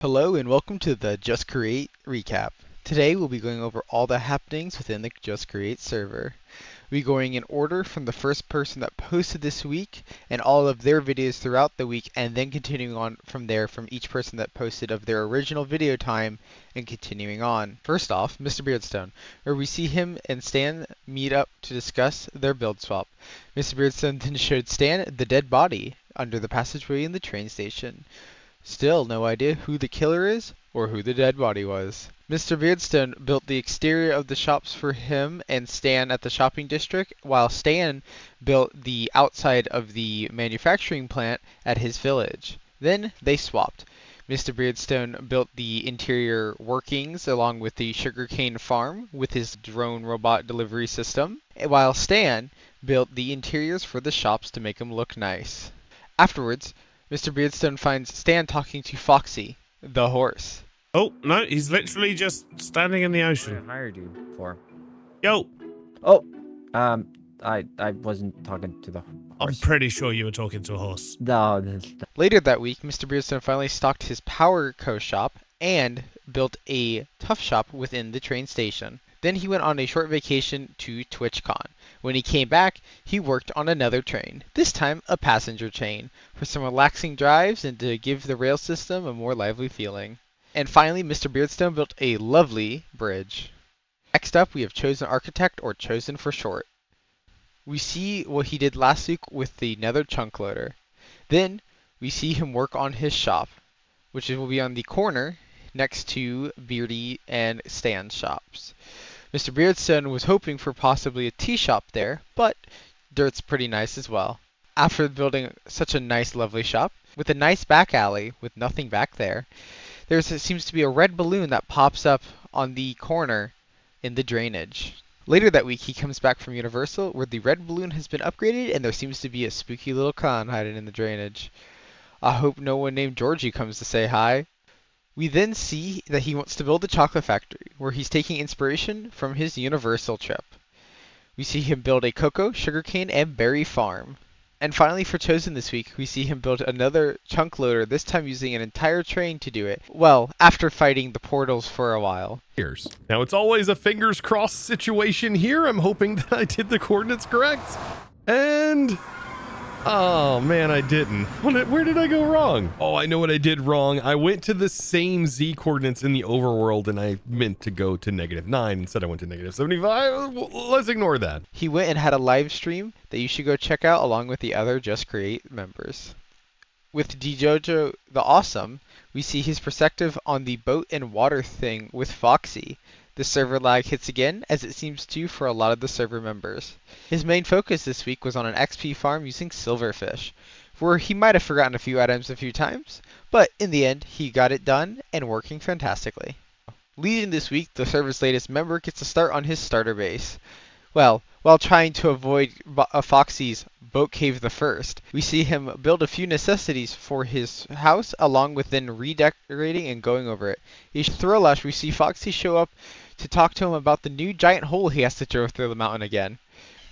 Hello and welcome to the Just Create recap. Today we'll be going over all the happenings within the Just Create server. We'll be going in order from the first person that posted this week and all of their videos throughout the week, and then continuing on from there from each person that posted of their original video time and continuing on. First off, Mr. Beardstone, where we see him and Stan meet up to discuss their build swap. Mr. Beardstone then showed Stan the dead body under the passageway in the train station. Still no idea who the killer is or who the dead body was. Mr. Beardstone built the exterior of the shops for him and Stan at the shopping district, while Stan built the outside of the manufacturing plant at his village. Then they swapped. Mr. Beardstone built the interior workings along with the sugarcane farm with his drone robot delivery system, while Stan built the interiors for the shops to make them look nice. Afterwards, Mr. Beardstone finds Stan talking to Foxy, the horse. Oh, no, he's literally just standing in the ocean. What I hired you for? Yo! Oh, I wasn't talking to the horse. I'm pretty sure you were talking to a horse. No, Later that week, Mr. Beardstone finally stocked his Power Co. shop and built a Tough shop within the train station. Then he went on a short vacation to TwitchCon. When he came back, he worked on another train, this time a passenger train, for some relaxing drives and to give the rail system a more lively feeling. And finally, Mr. Beardstone built a lovely bridge. Next up, we have Chosen Architect, or Chosen for short. We see what he did last week with the Nether Chunk Loader. Then, we see him work on his shop, which will be on the corner next to Beardy and Stan's shops. Mr. Beardstone was hoping for possibly a tea shop there, but dirt's pretty nice as well. After building such a nice, lovely shop, with a nice back alley with nothing back there, there seems to be a red balloon that pops up on the corner in the drainage. Later that week, he comes back from Universal, where the red balloon has been upgraded and there seems to be a spooky little clown hiding in the drainage. I hope no one named Georgie comes to say hi. We then see that he wants to build a chocolate factory, where he's taking inspiration from his Universal trip. We see him build a cocoa, sugarcane, and berry farm. And finally, for Chosen this week, we see him build another chunk loader, this time using an entire train to do it. Well, after fighting the portals for a while. Now, it's always a fingers crossed situation here. I'm hoping that I did the coordinates correct. And... oh, man, I didn't. Where did I go wrong? Oh, I know what I did wrong. I went to the same Z coordinates in the overworld, and I meant to go to -9. Instead, I went to -75. Let's ignore that. He went and had a live stream that you should go check out along with the other Just Create members. With DJojo the Awesome, we see his perspective on the boat and water thing with Foxy. The server lag hits again, as it seems to for a lot of the server members. His main focus this week was on an XP farm using silverfish, where he might have forgotten a few items a few times, but in the end, he got it done and working fantastically. Leading this week, the server's latest member gets a start on his starter base. Well, while trying to avoid Foxy's boat cave the first, we see him build a few necessities for his house, along with then redecorating and going over it. In Throwlash, we see Foxy show up to talk to him about the new giant hole he has to drill through the mountain again.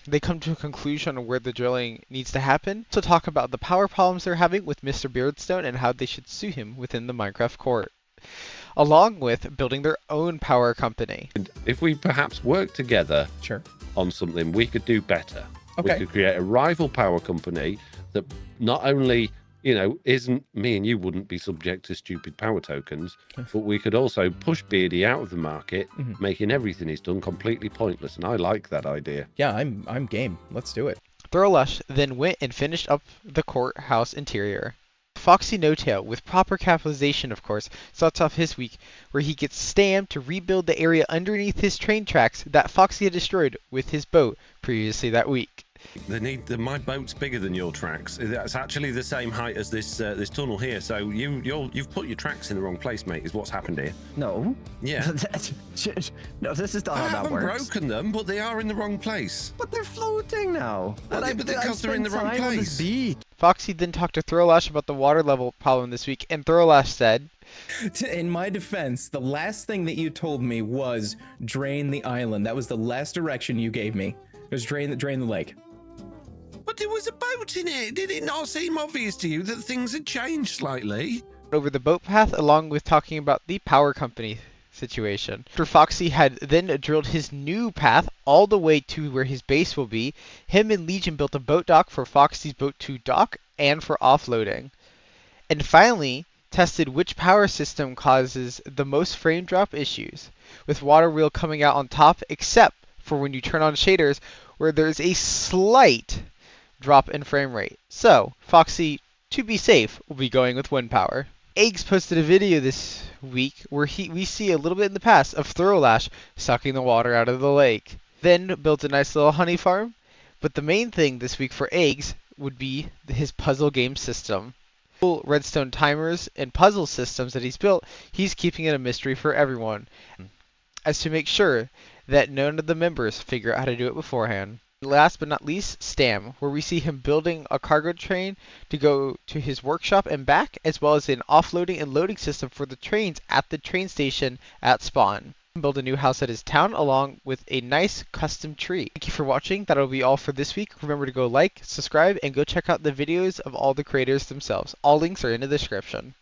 They come to a conclusion on where the drilling needs to happen, to talk about the power problems they're having with Mr. Beardstone and how they should sue him within the Minecraft court, along with building their own power company. If we perhaps work together Sure. on something, we could do better. Okay. We could create a rival power company that not only, isn't, me and you wouldn't be subject to stupid power tokens, but we could also push Beardy out of the market, making everything he's done completely pointless. And I like that idea. Yeah, I'm game. Let's do it. Throwlash then went and finished up the courthouse interior. Foxy No-Tail, with proper capitalization of course, starts off his week where he gets Stam to rebuild the area underneath his train tracks that Foxy had destroyed with his boat previously that week. My boat's bigger than your tracks. That's actually the same height as this tunnel here. So you've put your tracks in the wrong place, mate. Is what's happened here. no. Yeah. No, this is not I how that haven't works. broken them, but they are in the wrong place. But they're floating now. Well, yeah, but because they're in the wrong place. Foxy then talked to Throwlash about the water level problem this week, and Throwlash said, In my defense, the last thing that you told me was drain the island. That was the last direction you gave me. It was drain the lake. But there was a boat in it. Did it not seem obvious to you that things had changed slightly? over the boat path along with talking about the power company situation. After Foxy had then drilled his new path all the way to where his base will be, him and Legion built a boat dock for Foxy's boat to dock and for offloading. And finally, tested which power system causes the most frame drop issues, with water wheel coming out on top except for when you turn on shaders where there's a slight drop in frame rate. So, Foxy, to be safe, will be going with wind power. Eggs posted a video this week where we see a little bit in the past of Throwlash sucking the water out of the lake. Then built a nice little honey farm, but the main thing this week for Eggs would be his puzzle game system. Redstone timers and puzzle systems that he's built, he's keeping it a mystery for everyone, as to make sure that none of the members figure out how to do it beforehand. Last but not least, Stam, where we see him building a cargo train to go to his workshop and back, as well as an offloading and loading system for the trains at the train station at spawn. Build a new house at his town along with a nice custom tree. Thank you for watching. That'll be all for this week. Remember to go like, subscribe, and go check out the videos of all the creators themselves. All links are in the description.